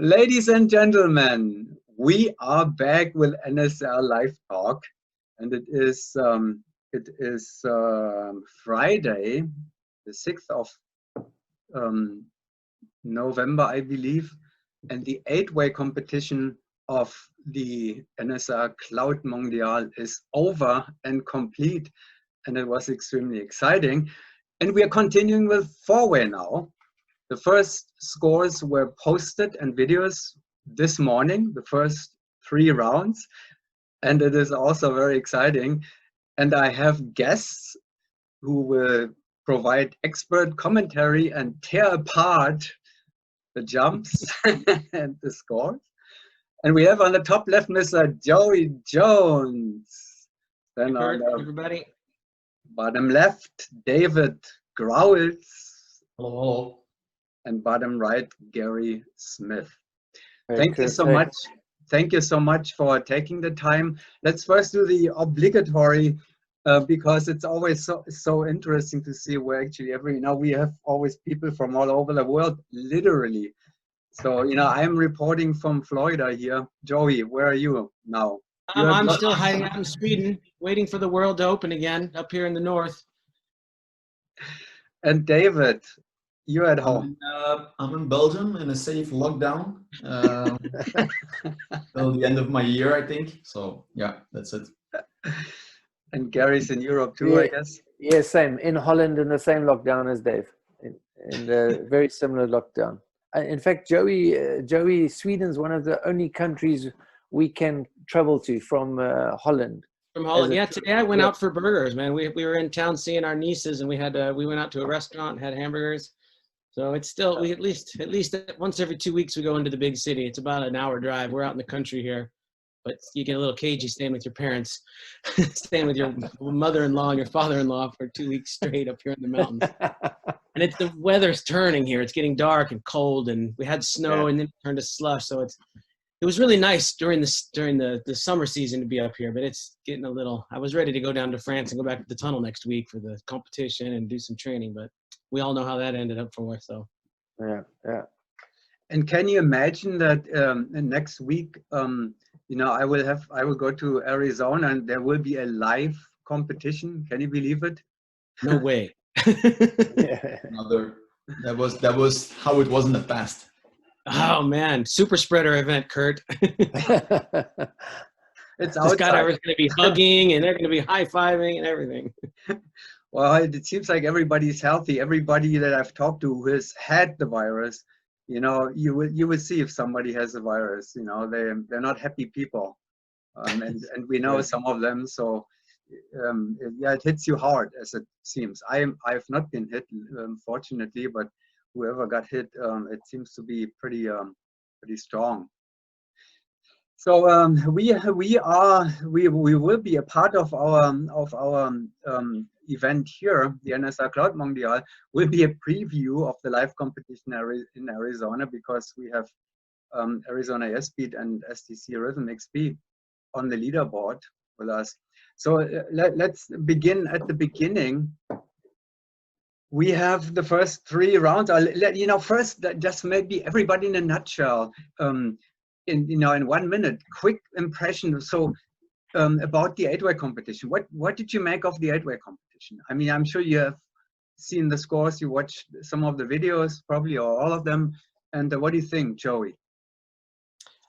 Ladies and gentlemen, we are back with NSL Live Talk, and it is Friday, the 6th of um, November, I believe, and the 8-way competition of the NSL Cloud Mondial is over and complete, and it was extremely exciting. And we are continuing with 4-way now. The first scores were posted and videos this morning, the first 3 rounds, and it is also very exciting. And I have guests who will provide expert commentary and tear apart the jumps and the scores. And we have on the top left Mr. Joey Jones. Then on the everybody. Bottom left, David Grauwels. Hello. And bottom right, Gary Smith. Hey, Thank you so much. Thank you so much for taking the time. Let's first do the obligatory, because it's always so interesting to see where actually we have always people from all over the world, literally. So, I'm reporting from Florida here. Joey, where are you now? I'm still hiding out in Sweden, waiting for the world to open again up here in the north. And David, you're at home. I'm in Belgium in a safe lockdown till the end of my year, I think. So yeah, that's it. And Gary's in Europe too, I guess. Yeah, same. In Holland in the same lockdown as Dave. In the very similar lockdown. In fact, Joey, Sweden's one of the only countries we can travel to from Holland. From Holland, yeah. Today I went out for burgers, man. We were in town seeing our nieces, and we went out to a restaurant and had hamburgers. So it's still we at least once every 2 weeks we go into the big city. It's about an hour drive. We're out in the country here, but you get a little cagey staying with your parents, staying with your mother-in-law and your father-in-law for 2 weeks straight up here in the mountains. And the weather's turning here. It's getting dark and cold, and we had snow and then it turned to slush. So it was really nice during the summer season to be up here, but it's getting a little. I was ready to go down to France and go back to the tunnel next week for the competition and do some training, but we all know how that ended up for us. So yeah. And can you imagine that next week, I will go to Arizona and there will be a live competition. Can you believe it? No way. That was how it was in the past. Oh man, super spreader event, Kurt. It's outside. Skydivers going to be hugging and they're going to be high-fiving and everything. Well, it seems like everybody's healthy. Everybody that I've talked to who has had the virus, you will see if somebody has the virus. They're not happy people, and we know some of them. So it hits you hard, as it seems. I've not been hit, fortunately, but whoever got hit, it seems to be pretty strong. So we will be a part of our event here. The NSL Cloud Mondial will be a preview of the live competition in Arizona, because we have Arizona Airspeed and STC Rhythm XP on the leaderboard with us. So let's begin at the beginning. We have the first 3 rounds. First, just maybe everybody in a nutshell. In 1 minute, quick impression. So about the 8-way competition, what did you make of the 8-way competition? I mean, I'm sure you have seen the scores, you watched some of the videos, probably, or all of them. And what do you think, Joey?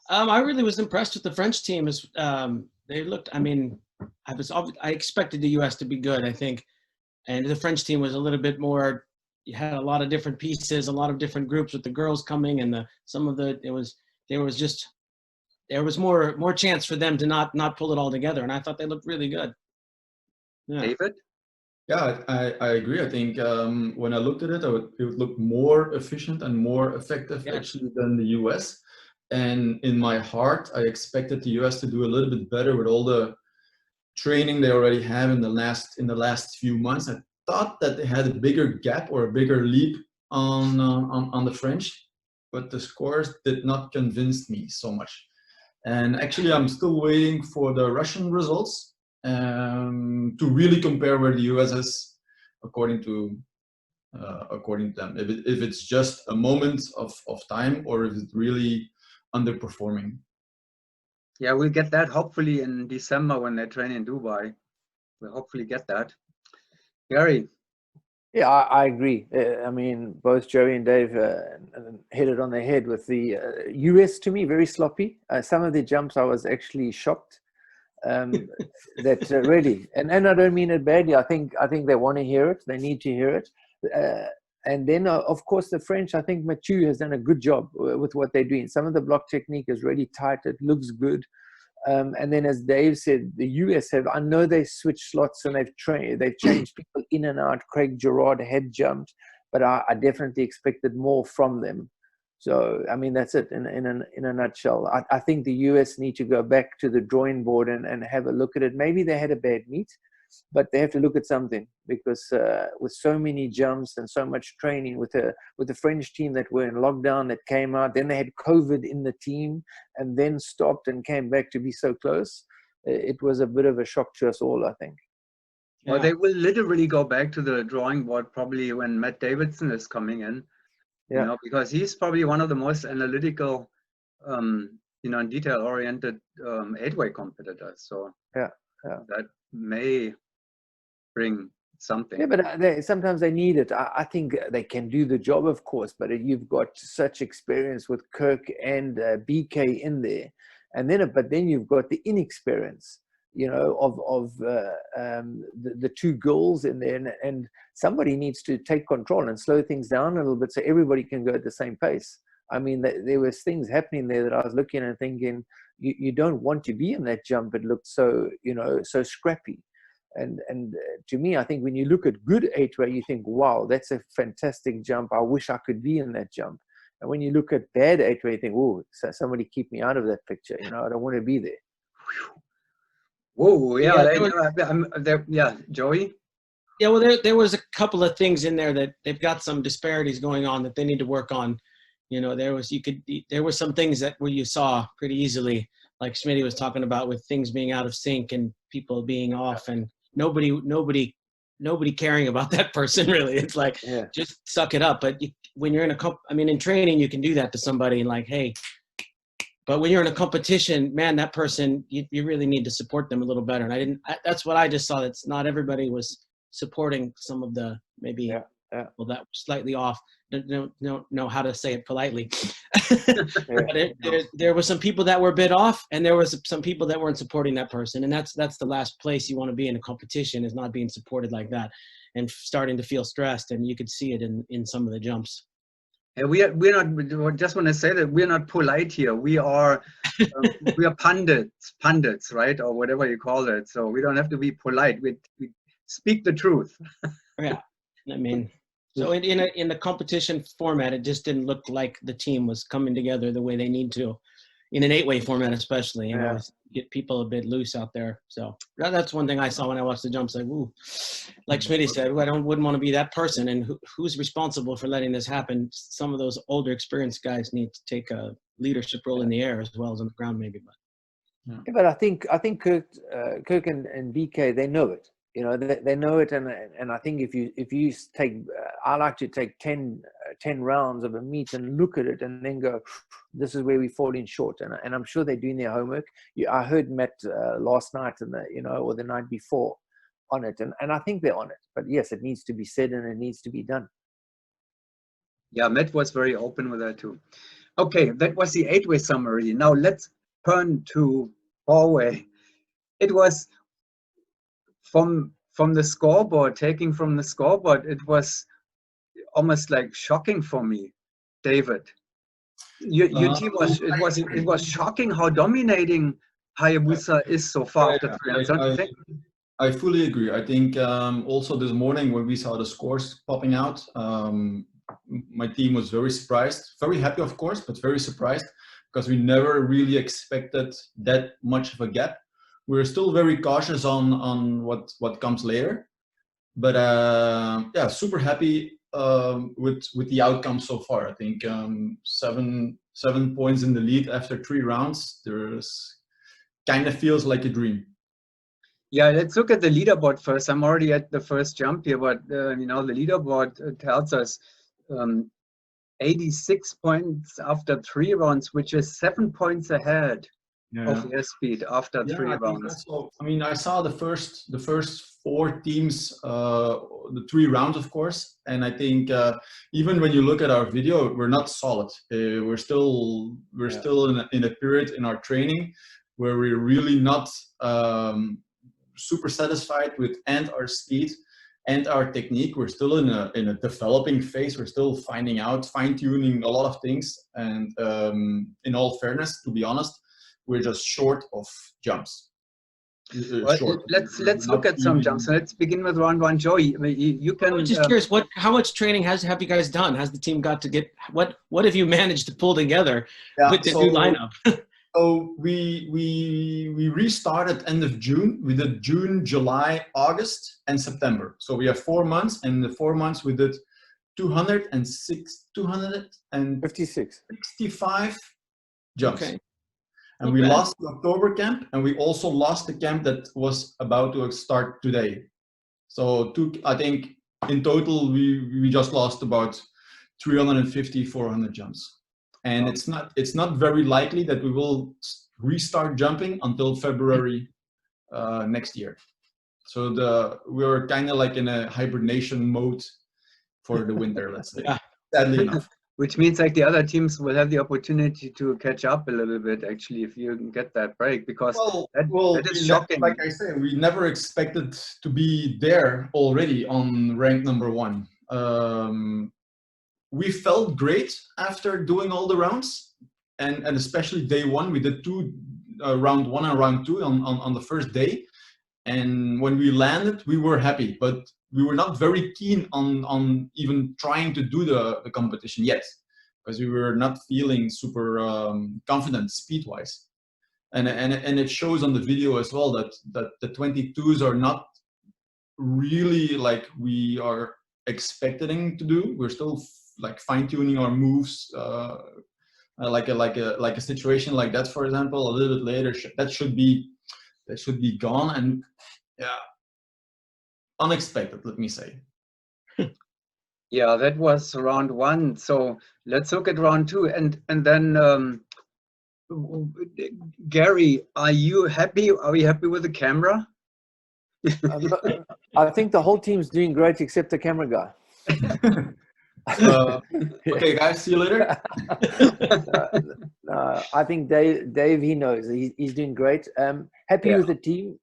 I really was impressed with the French team. They looked. I mean, I expected the U.S. to be good, I think, and the French team was a little bit more. You had a lot of different pieces, a lot of different groups with the girls coming, and there was more chance for them to not pull it all together, and I thought they looked really good. Yeah. David? Yeah, I agree. I think when I looked at it, it would look more efficient and more effective actually than the US. And in my heart, I expected the US to do a little bit better with all the training they already have in the last few months. I thought that they had a bigger gap or a bigger leap on the French, but the scores did not convince me so much. And actually, I'm still waiting for the Russian results to really compare where the US is according to them. If it's just a moment of time, or if it really underperforming. Yeah, we'll get that hopefully in December when they train in Dubai. We'll hopefully get that. Gary. Yeah, I agree. I mean, both Joey and Dave hit it on the head with the US. To me, very sloppy. Some of the jumps, I was actually shocked. That really, and I don't mean it badly. I think they want to hear it. They need to hear it. And then, of course, the French. I think Mathieu has done a good job with what they're doing. Some of the block technique is really tight. It looks good. And then, as Dave said, the US have, I know they switched slots and they've changed people in and out. Craig Gerard had jumped, but I definitely expected more from them. So, I mean, that's it in a nutshell. I think the US need to go back to the drawing board and have a look at it. Maybe they had a bad meet, but they have to look at something, because with so many jumps and so much training with the French team that were in lockdown, that came out, then they had COVID in the team and then stopped and came back to be so close. It was a bit of a shock to us all, I think. Well, they will literally go back to the drawing board probably when Matt Davidson is coming in, you know, because he's probably one of the most analytical, you know, and detail-oriented 8-way competitors. So that may bring something. Yeah, but sometimes they need it. I think they can do the job, of course, but you've got such experience with Kirk and BK in there, and then you've got the inexperience, you know, of the two girls in there, and somebody needs to take control and slow things down a little bit so everybody can go at the same pace. I mean, there was things happening there that I was looking and thinking, you don't want to be in that jump. It looked so, you know, so scrappy. And to me, I think when you look at good 8-way, you think, wow, that's a fantastic jump. I wish I could be in that jump. And when you look at bad 8-way, you think, oh, somebody keep me out of that picture. You know, I don't want to be there. Whoa, yeah, Joey? Yeah, well, there was a couple of things in there that they've got some disparities going on that they need to work on. You know, there were some things that where you saw pretty easily, like Schmitty was talking about, with things being out of sync and people being off and nobody caring about that person, really. It's like, just suck it up. But when you're in training, you can do that to somebody and like, hey, but when you're in a competition, man, that person, you really need to support them a little better. And that's what I just saw. That's not everybody was supporting some of the, maybe, well, that was slightly off. Don't know how to say it politely. But there were some people that were a bit off, and there was some people that weren't supporting that person. And that's the last place you want to be in a competition, is not being supported like that and starting to feel stressed. And you could see it in some of the jumps. Yeah, we're not. Just want to say that we're not polite here. We are pundits, right, or whatever you call it. So we don't have to be polite. We speak the truth. Yeah, I mean, so in the competition format, it just didn't look like the team was coming together the way they need to. In an 8-way format, especially, you know, get people a bit loose out there. So that's one thing I saw when I watched the jumps. Like, ooh, like Schmitty said, I wouldn't want to be that person. And who's responsible for letting this happen? Some of those older, experienced guys need to take a leadership role in the air as well as on the ground, maybe. But I think Kirk and BK, they know it. You know, they know it, and I think if you take, I like to take 10 rounds of a meet and look at it and then go, this is where we fall in short. And I'm sure they're doing their homework. I heard Matt last night or the night before on it, and I think they're on it. But yes, it needs to be said and it needs to be done. Yeah, Matt was very open with that too. Okay, that was the 8-way summary. Now let's turn to 4-way. It was from the scoreboard, taking from the scoreboard, it was almost like shocking for me, David. Your team it was shocking how dominating Hayabusa is so far after 3 rounds, don't you think? I fully agree. I think also this morning when we saw the scores popping out, my team was very surprised, very happy of course, but very surprised, because we never really expected that much of a gap. We're still very cautious on what comes later, but yeah, super happy with the outcome so far. I think 7 points in the lead after 3 rounds. There's kind of feels like a dream. Yeah, let's look at the leaderboard first. I'm already at the first jump here, but you know, the leaderboard tells us 86 points after 3 rounds, which is 7 points ahead of airspeed after 3 I think rounds. also, I mean, I saw the first 4 teams, the 3 rounds, of course, and I think even when you look at our video, we're not solid. We're still in a period in our training where we're really not super satisfied with and our speed and our technique. We're still in a developing phase. We're still finding out, fine-tuning a lot of things, and in all fairness, to be honest, we're just short of jumps. Well, let's look at some jumps. Let's begin with round 1. Joey, you can. I'm just curious, how much training have you guys done? Has the team got to get what have you managed to pull together with the new lineup? So we restarted end of June. We did June, July, August, and September. So we have 4 months, and in the 4 months we did 265 jumps. Okay. And we lost the October camp, and we also lost the camp that was about to start today. So I think in total we just lost about 350, 400 jumps. And it's not very likely that we will restart jumping until February next year. So we're kind of like in a hibernation mode for the winter, let's say. Sadly enough. Which means like the other teams will have the opportunity to catch up a little bit, actually, if you can get that break, because that is shocking. Like I say, we never expected to be there already on rank number 1. We felt great after doing all the rounds, and especially day 1. We did round 1 and round 2 on the first day, and when we landed, we were happy, but we were not very keen on even trying to do the competition yet, because we were not feeling super confident speed-wise, and it shows on the video as well that the 22s are not really like we are expecting to do. We're still like fine-tuning our moves, like a situation like that, for example, a little bit later, that should be gone. And unexpected, let me say. Yeah, that was round 1. So let's look at round 2, and then Gary, are you happy? Are we happy with the camera? I think the whole team's doing great except the camera guy. Okay, guys, see you later. I think Dave, he knows he's doing great. Happy with the team.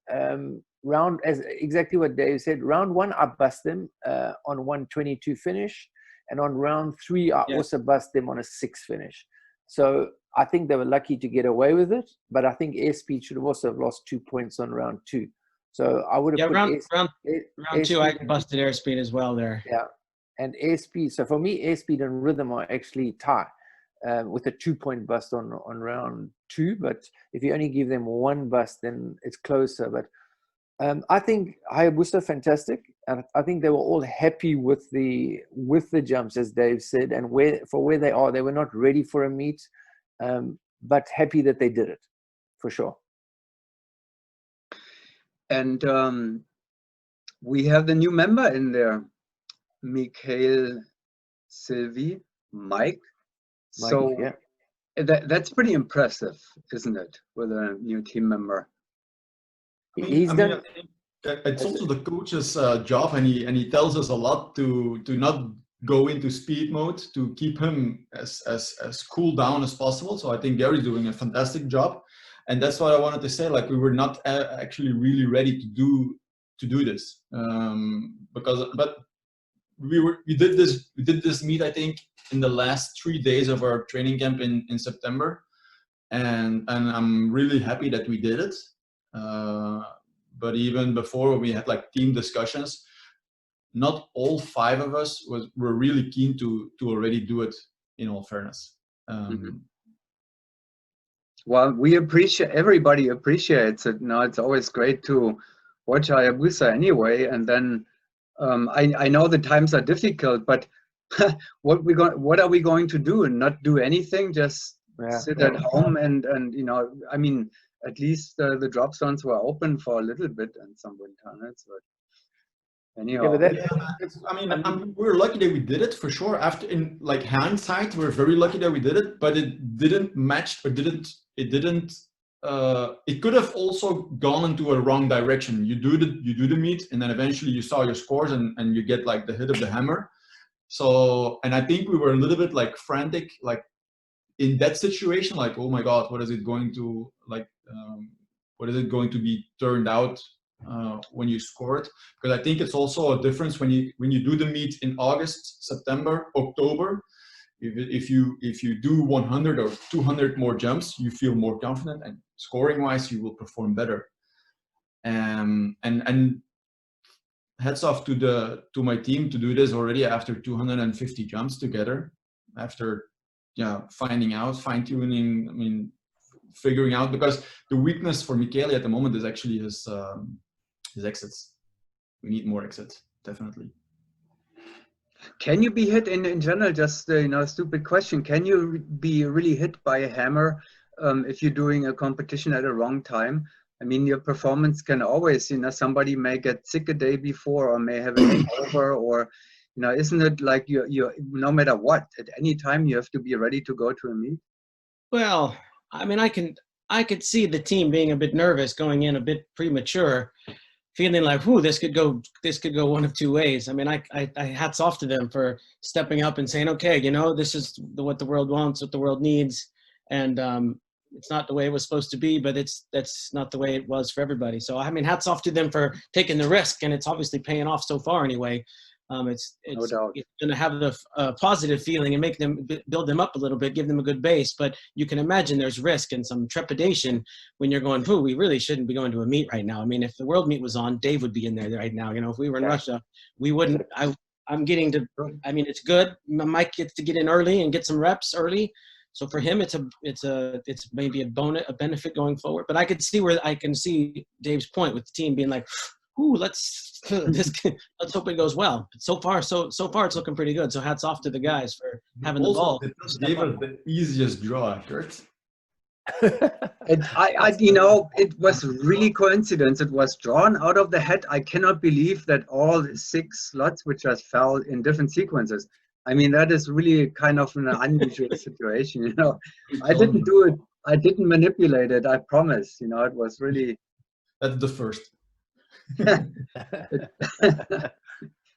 Exactly what Dave said. Round 1, I bust them on 122 finish, and on round 3, I also bust them on a 6 finish. So I think they were lucky to get away with it, but I think airspeed should have also have lost 2 points on round 2. So I would have put round 2, I busted airspeed as well there. Yeah, and airspeed. So for me, airspeed and rhythm are actually tie with a 2-point bust on round 2. But if you only give them 1 bust, then it's closer. But I think Hayabusa fantastic, and I think they were all happy with the jumps, as Dave said, and where they are. They were not ready for a meet, but happy that they did it, for sure. And we have the new member in there, Mikhail Sylvie, Mike. So that's pretty impressive, isn't it, with a new team member? It's also the coach's job, and he tells us a lot to not go into speed mode, to keep him as cool down as possible. So I think Gary's doing a fantastic job, and that's what I wanted to say. Like, we were not actually really ready to do this, but we did this meet, I think, in the last 3 days of our training camp in September, and I'm really happy that we did it. But even before, we had like team discussions. Not all 5 of us were really keen to already do it, in all fairness. Well, everybody appreciates it. Now, it's always great to watch Hayabusa anyway. And then I know the times are difficult, but what are we going to do? Not do anything? Just sit at home and I mean, at least the drop zones were open for a little bit and some wind tunnels. But Anyhow, but I mean, we're lucky that we did it for sure. After, in like hindsight, we're very lucky that we did it, but it didn't match, or it could have also gone into a wrong direction. You do the meet, and then eventually you saw your scores, and you get like the hit of the hammer. So, and I think we were a little bit like frantic, like in that situation, like, oh my God, what is it going to like? What is it going to be turned out when you score it? Because I think it's also a difference when you do the meet in August, September, October. If you do 100 or 200 more jumps, you feel more confident, and scoring wise, you will perform better. And hats off to my team to do this already after 250 jumps together, after finding out, fine-tuning, I mean, figuring out, because the weakness for Michele at the moment is actually his exits. We need more exits, definitely. can you be hit in general? Just stupid question. Can you be really hit by a hammer if you're doing a competition at a wrong time? I mean, your performance can always, somebody may get sick a day before, or may have a hangover, or isn't it like you no matter what, at any time you have to be ready to go to a meet? Well, I mean, I could see the team being a bit nervous, going in a bit premature, feeling like, "Whoo, this could go one of two ways." I mean, I hats off to them for stepping up and saying, "Okay, this is what the world wants, what the world needs, and it's not the way it was supposed to be, but that's not the way it was for everybody." So, I mean, hats off to them for taking the risk, and it's obviously paying off so far anyway. It's No doubt. going to have the positive feeling and make them build them up a little bit, give them a good base. But you can imagine there's risk and some trepidation when you're going, "Pooh, we really shouldn't be going to a meet right now." I mean, if the world meet was on, Dave would be in there right now. If we were in Russia, we wouldn't. I'm getting to. I mean, it's good. Mike gets to get in early and get some reps early. So for him, it's maybe a benefit going forward. But I can see Dave's point with the team being like, "Ooh, let's hope it goes well." But so far it's looking pretty good. So hats off to the guys for having the ball. Dave was the easiest draw, Kurt. It was really coincidence. It was drawn out of the hat. I cannot believe that all 6 slots which just fell in different sequences. I mean, that is really kind of an unusual situation. I didn't do it. I didn't manipulate it. I promise. It was really. That's the first.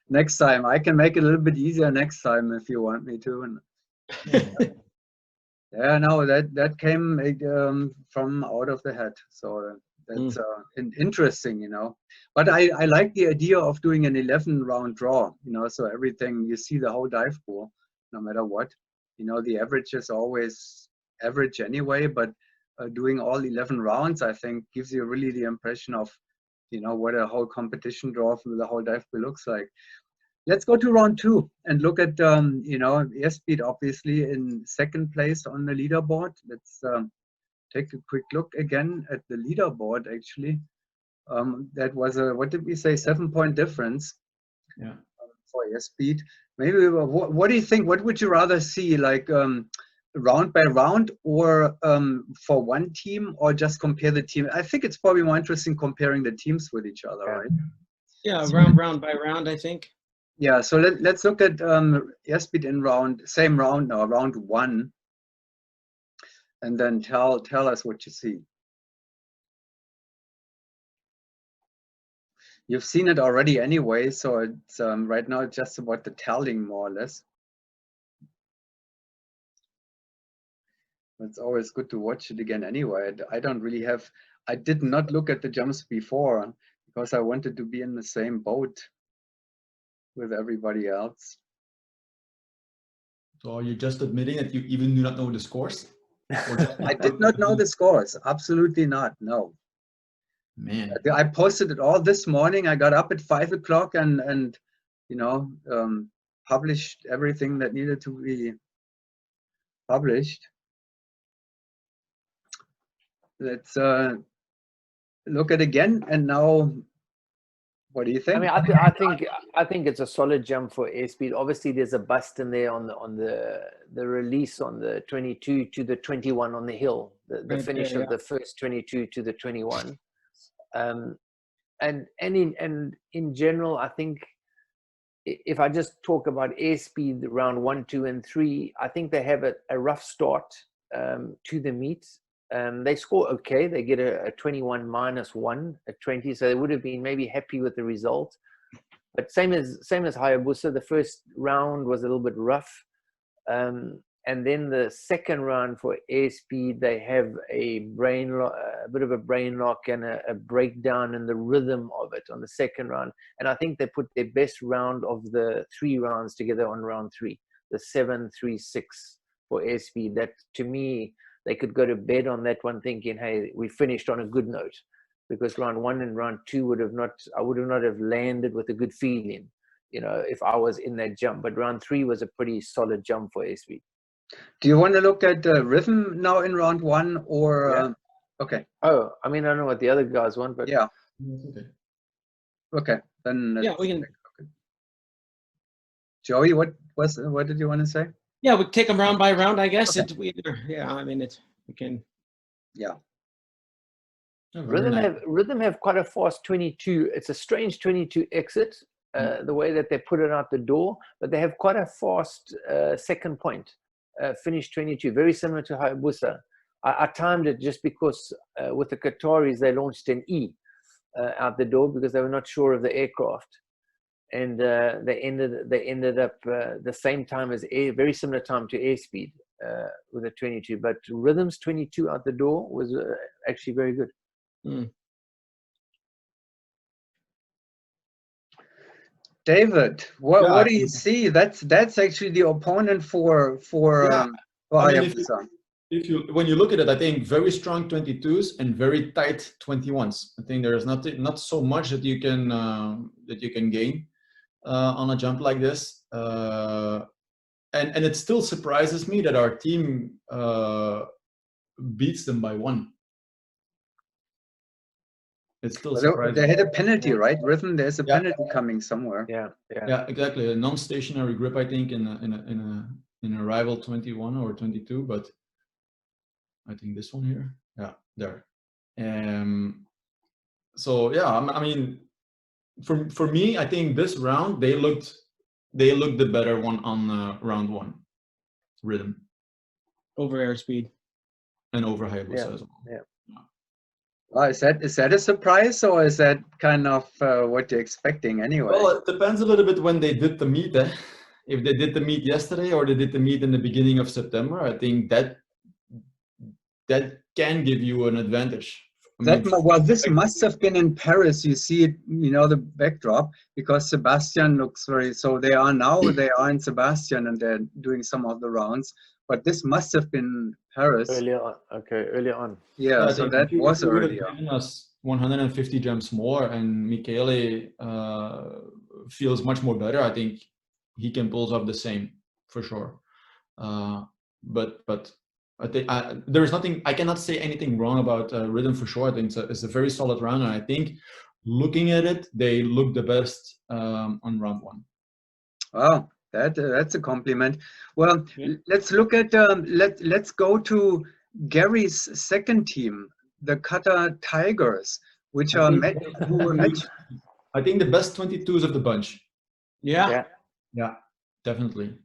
Next time I can make it a little bit easier next time if you want me to. Yeah, no, that came from out of the hat. So that's interesting, But I like the idea of doing an 11-round draw, so everything, you see the whole dive pool, no matter what. The average is always average anyway, but doing all 11 rounds, I think, gives you really the impression of, what a whole competition draw for the whole dive pool looks like. Let's go to round 2 and look at, airspeed, obviously, in second place on the leaderboard. Let's take a quick look again at the leaderboard, actually. That was what did we say, 7-point difference for airspeed. Maybe, what do you think? What would you rather see, like round by round, or for one team, or just compare the team? I think it's probably more interesting comparing the teams with each other, right? Yeah, round by round, I think. Yeah, so let's look at airspeed in same round now, round 1, and then tell us what you see. You've seen it already anyway, so it's right now it's just about the telling, more or less. It's always good to watch it again anyway. I did not look at the jumps before because I wanted to be in the same boat with everybody else. So you're just admitting that you even do not know the scores? I did not know the scores. Absolutely not. No. Man. I posted it all this morning. I got up at 5 o'clock and published everything that needed to be published. Let's look at it again. And now, what do you think? I mean, I think it's a solid jump for airspeed. Obviously, there's a bust in there on the release on the 22 to the 21 on the hill, the finish of the first 22 to the 21. And and in general, I think if I just talk about airspeed round 1, 2, and 3, I think they have a rough start to the meet. They score okay. They get a 21 -1 at 20, so they would have been maybe happy with the result. But same as Hayabusa, the first round was a little bit rough. And then the second round for airspeed, they have a bit of a brain lock and a breakdown in the rhythm of it on the second round. And I think they put their best round of the 3 rounds together on round 3, the 7-3-6 for airspeed. That, to me, they could go to bed on that one thinking, hey, we finished on a good note, because round 1 and round 2 I would not have landed with a good feeling, if I was in that jump. But round 3 was a pretty solid jump for airspeed. Do you want to look at the rhythm now in round 1 or? Yeah. Okay. Oh, I mean, I don't know what the other guys want, but Yeah. Okay. Okay. Then Yeah, we can. okay. Joey, what did you want to say? Yeah, we take them round by round, I guess. Okay. I mean, we can. Yeah. Rhythm have quite a fast 22. It's a strange 22 exit, the way that they put it out the door, but they have quite a fast second point, finish 22, very similar to Hayabusa. I timed it just because with the Qataris, they launched an E out the door because they were not sure of the aircraft. And they ended up the same time as very similar time to airspeed with a 22. But Rhythm's 22 out the door was actually very good. David, what do you see? That's actually the opponent for Hayabusa. When you look at it, I think very strong 22s and very tight 21s. I think there is not so much that you can gain on a jump like this. And it still surprises me that our team beats them by 1. It's still surprising. They had a penalty, right? Rhythm, there's a penalty coming somewhere. Yeah, exactly. A non-stationary grip, I think, in a rival 21 or 22, but I think this one here. Yeah, there. So yeah, I mean, for me, I think this round they looked the better one on round 1, Rhythm. Over airspeed. And over Hayabusa as well. Yeah. Is that a surprise, or is that kind of what you're expecting anyway? Well, it depends a little bit when they did the meet. If they did the meet yesterday or they did the meet in the beginning of September, I think that can give you an advantage. This must have been in Paris. You see it, the backdrop, because Sebastian looks so they are in Sebastian and they're doing some of the rounds, but this must have been Paris. Earlier on. Okay, earlier on. Yeah, so that was earlier. Given us 150 jumps more and Michele feels much more better, I think he can pull off the same for sure. But I think there's nothing, I cannot say anything wrong about Rhythm for sure. I think it's a very solid round, and I think looking at it, they look the best on round 1. Wow, that's a compliment. Well, let's look at let's go to Gary's second team, the Qatar Tigers, which who were matched. I think the best 22s of the bunch. Yeah, definitely.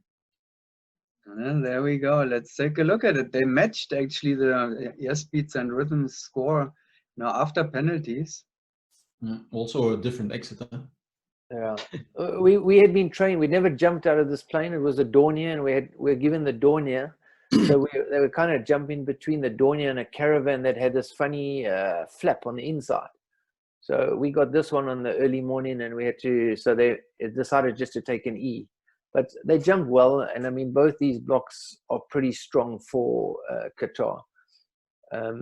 And there we go. Let's take a look at it. They matched actually the airspeeds and rhythms score now after penalties. Also a different exit. Huh? Yeah, we had been trained. We never jumped out of this plane. It was a Dornier, and we were given the Dornier. So they were kind of jumping between the Dornier and a Caravan that had this funny flap on the inside. So we got this one on the early morning, and we had to. So they decided just to take an E. But they jumped well, and I mean, both these blocks are pretty strong for Qatar. I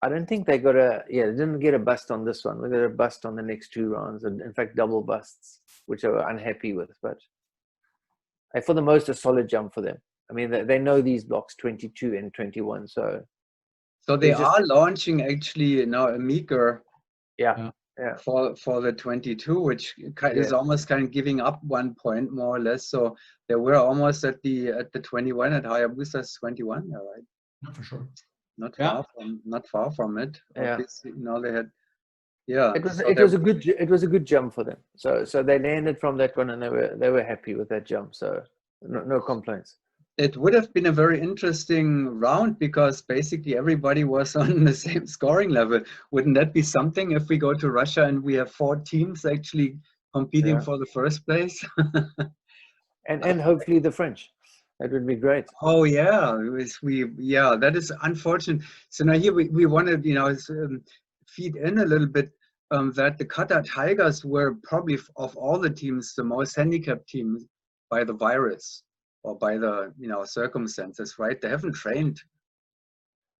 don't think they got they didn't get a bust on this one. They got a bust on the next 2 rounds, and in fact, double busts, which I were unhappy with. But for the most, a solid jump for them. I mean, they know these blocks 22 and 21, so they are launching actually now a meager. Yeah. For the 22, which is almost kind of giving up 1 point more or less. So they were almost at the 21 at Hayabusa's 21. Yeah, right. Yeah, for sure. not Yeah. far from it. Yeah. Obviously, they had, yeah. It was so it they- was a good jump for them. So they landed from that one and they were happy with that jump. So no complaints. It would have been a very interesting round because basically everybody was on the same scoring level. Wouldn't that be something if we go to Russia and we have 4 teams actually competing Yeah. for the first place? And hopefully the French. That would be great. Oh yeah, that is unfortunate. So now here we want to feed in a little bit that the Qatar Tigers were probably of all the teams the most handicapped team by the virus or by the circumstances, right? They haven't trained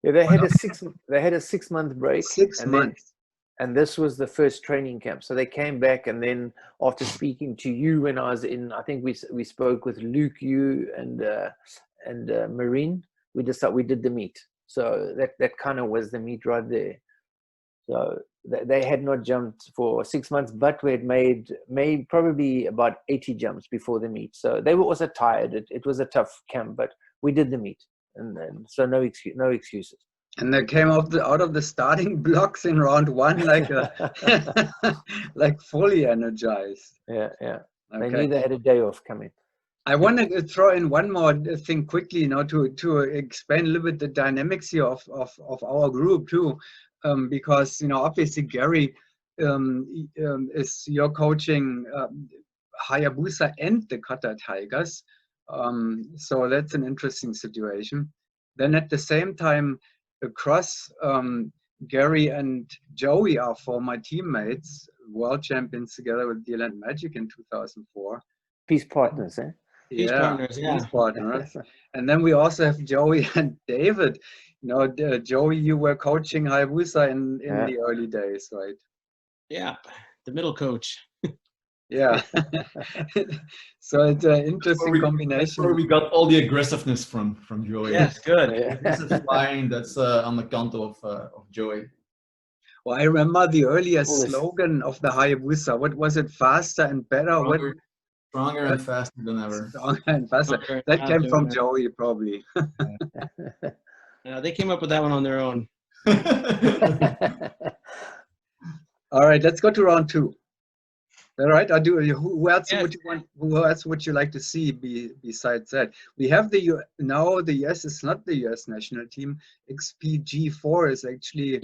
Yeah, they had a 6-month break. 6 and then- months. and this was the first training camp. So they came back, and then after speaking to you when I was in, I think we spoke with Luke, you, and Marine. We did the meet. So that kind of was the meet right there. So they had not jumped for 6 months, but we had made probably about 80 jumps before the meet. So they were also tired. It was a tough camp, but we did the meet, and so no excuses. And they came out of the starting blocks in round 1 like like fully energized. Yeah. They Okay. knew they had a day off coming. I want to throw in one more thing quickly, to explain a little bit the dynamics here of our group too, because obviously Gary is you're coaching Hayabusa and the Qatar Tigers, so that's an interesting situation. Then at the same time, across Gary and Joey are former teammates, world champions together with Dealand Magic in 2004. Peace partners, eh? Peace partners, yeah. Peace partners. And then we also have Joey and David. Joey, you were coaching Hayabusa in the early days, right? Yeah, the middle coach. Yeah. So it's an interesting combination. That's where we got all the aggressiveness from Joey. Yes, good. Aggressive flying, that's on the count of Joey. Well, I remember the earlier slogan of the Hayabusa. What was it? Faster and better? Stronger and faster than ever. Stronger and faster. That came from Joey, probably. Yeah, they came up with that one on their own. All right, let's go to round 2. All right, who else Yes. would you want? Who else would you like to see besides that? We have the US is not the US national team. XPG4 is actually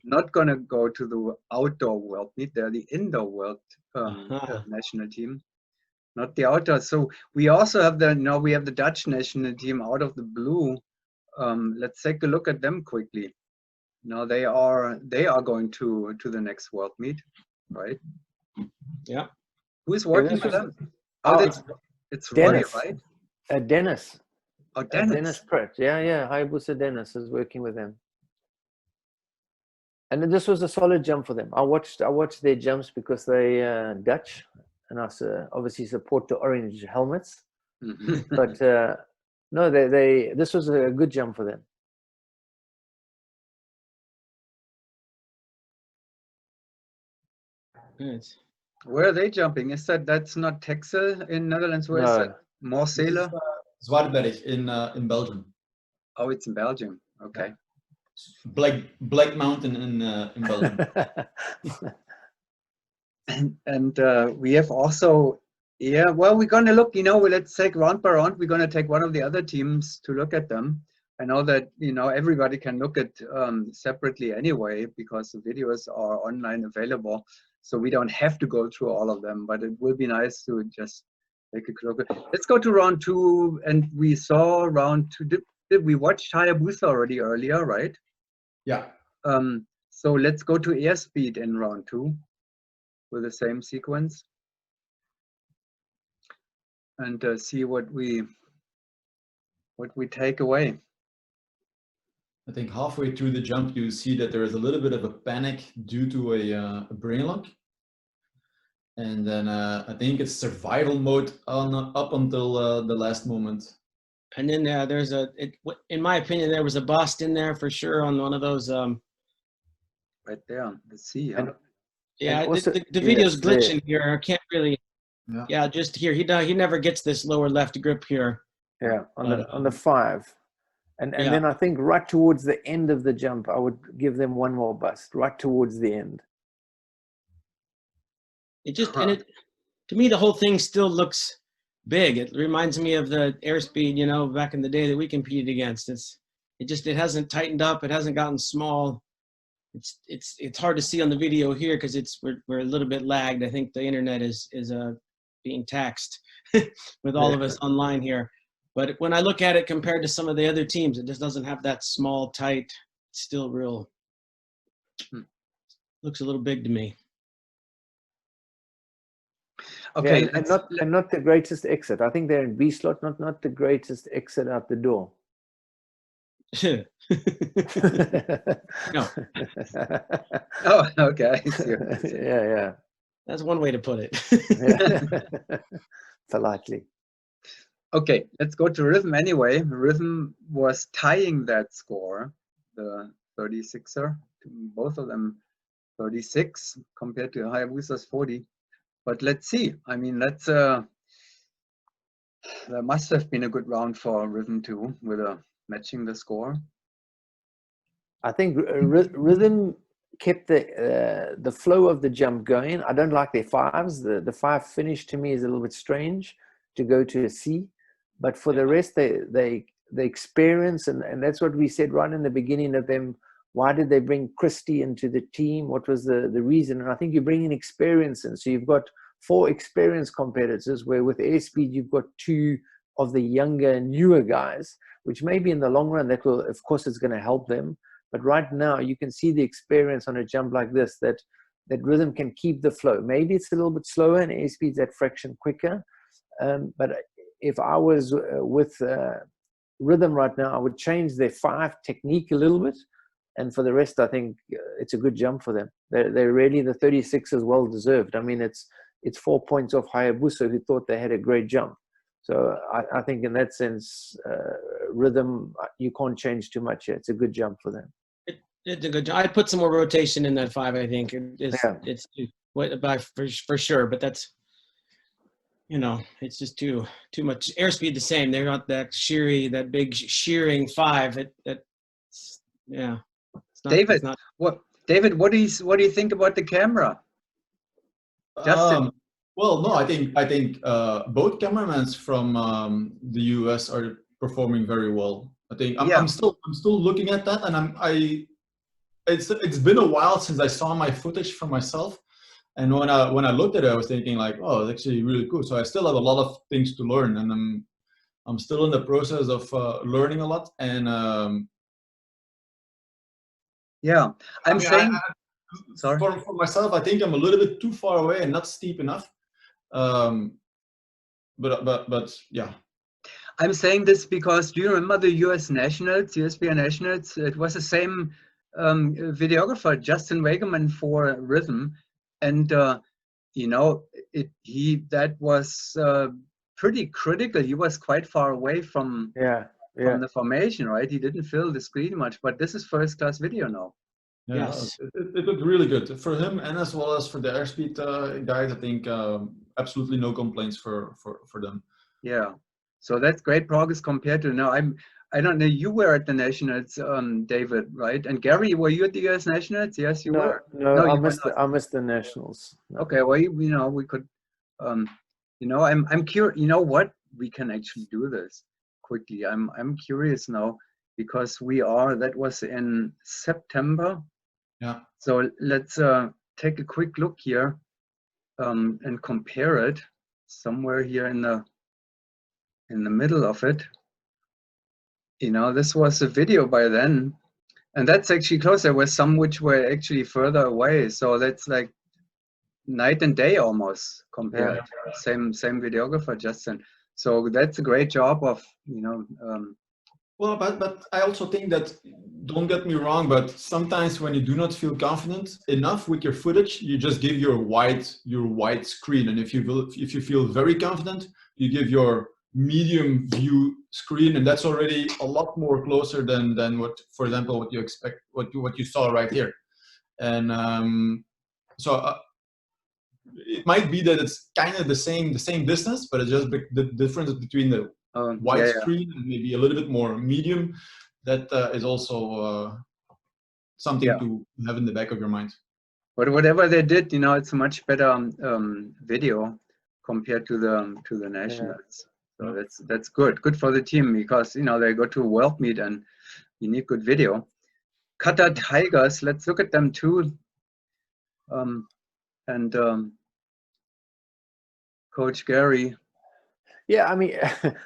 not going to go to the outdoor world meet. They're the indoor world national team, not the outdoor. So we also have we have the Dutch national team out of the blue. Let's take a look at them quickly. Now they are going to the next world meet, right? Yeah. Who's working for them? It's Roy, Dennis. right? Dennis. Oh, Dennis. Dennis Pratt. Yeah. Hayabusa Dennis is working with them. And then this was a solid jump for them. I watched their jumps because they Dutch, and I obviously support the orange helmets. But no, this was a good jump for them. Yes. Where are they jumping? That's not Texel in Netherlands? Where is that? Moorsele? Zwaardenberg in Belgium. Oh, it's in Belgium. Okay. Black Mountain in Belgium. And we have also, well, we're going to look, let's take round by round. We're going to take one of the other teams to look at them. I know that, everybody can look at separately anyway, because the videos are online available. So we don't have to go through all of them, but it will be nice to just take a look. Let's go to round 2. And we saw round 2. Did we watch Hayabusa already earlier, right? Yeah. So let's go to airspeed in round 2 with the same sequence and see what we take away. I think halfway through the jump, you see that there is a little bit of a panic due to a brain lock. And then I think it's survival mode up until the last moment. And then there's in my opinion, there was a bust in there for sure on one of those. Right there, the sea. Huh? Yeah, also, the video's glitching here. I can't really. Yeah, just here. He never gets this lower left grip here. Yeah, on the 5. And Yeah. then I think right towards the end of the jump, I would give them one more bust, right towards the end. It just, and it, to me, the whole thing still looks big. It reminds me of the airspeed, you know, back in the day that we competed against. It hasn't tightened up. It hasn't gotten small. It's hard to see on the video here because we're a little bit lagged. I think the internet is being taxed with all of us online here. But when I look at it compared to some of the other teams, it just doesn't have that small, tight, still real. Looks a little big to me. Okay, yeah, and not the greatest exit. I think they're in B slot, not the greatest exit out the door. No. Oh, okay. I see. Yeah. That's one way to put it. Yeah. Politely. Okay, let's go to Rhythm anyway. Rhythm was tying that score, the 36er, both of them 36 compared to Hayabusa's 40. But let's see. I mean, that's that must have been a good round for Rhythm too, with matching the score. I think Rhythm kept the flow of the jump going. I don't like their fives. The five finish to me is a little bit strange to go to a C, but for the rest, they experience, and that's what we said right in the beginning of them. Why did they bring Christie into the team? What was the reason? And I think you bring in experience in. So you've got 4 experienced competitors, where with airspeed you've got 2 of the younger, newer guys, which maybe in the long run that will, of course, it's going to help them. But right now, you can see the experience on a jump like this, that Rhythm can keep the flow. Maybe it's a little bit slower and airspeed's that fraction quicker. But if I was with Rhythm right now, I would change their 5 technique a little bit. And for the rest, I think it's a good jump for them. They're really, the 36 is well deserved. I mean, it's 4 points off Hayabusa, who thought they had a great jump. So I think in that sense, Rhythm, you can't change too much here. It's a good jump for them. It's a good job. I'd put some more rotation in that 5. I think it's for sure. But that's, you know, it's just too much airspeed. The same. They're not that that big shearing 5. Yeah. David, what do you think about the camera? Justin. Well, no, I think both cameramans from the US are performing very well. I think I'm still looking at that, and it's been a while since I saw my footage for myself, and when I looked at it, I was thinking like, oh, it's actually really cool. So I still have a lot of things to learn, and I'm still in the process of learning a lot. And yeah, sorry. For myself, I think I'm a little bit too far away and not steep enough. But yeah. I'm saying this because, do you remember the US Nationals, USBA Nationals? It was the same videographer, Justin Wageman, for Rhythm, and you know, that was pretty critical. He was quite far away from the formation, right? He didn't fill the screen much, but this is first class video now. Yeah, yes. It looked really good for him, and as well as for the airspeed guys. I think absolutely no complaints for them. Yeah, so that's great progress compared to now. I don't know. You were at the Nationals, David, right? And Gary, were you at the US Nationals? Yes, you were. No, I missed the Nationals. No. Okay, well, you know, we could, you know, I'm curious. You know what? We can actually do this quickly. I'm curious now because that was in September. Yeah. So let's take a quick look here and compare it somewhere here in the middle of it. You know, this was a video by then, and that's actually close. There were some which were actually further away, so that's like night and day almost compared. Yeah. Same videographer, Justin. So that's a great job of, you know. Well, but I also think that, don't get me wrong, but sometimes when you do not feel confident enough with your footage, you just give your wide screen, and if you feel very confident, you give your medium view screen, and that's already a lot more closer than what, for example, what you expect, what you saw right here. And so it might be that it's kind of the same distance, but it's just the difference between the wide screen and maybe a little bit more medium that is also something Yeah. to have in the back of your mind. But whatever they did, you know, it's a much better video compared to the nationals. So that's good. Good for the team because, you know, they go to a world meet and you need good video. Qatar Tigers, let's look at them too. Coach Gary. Yeah, I mean,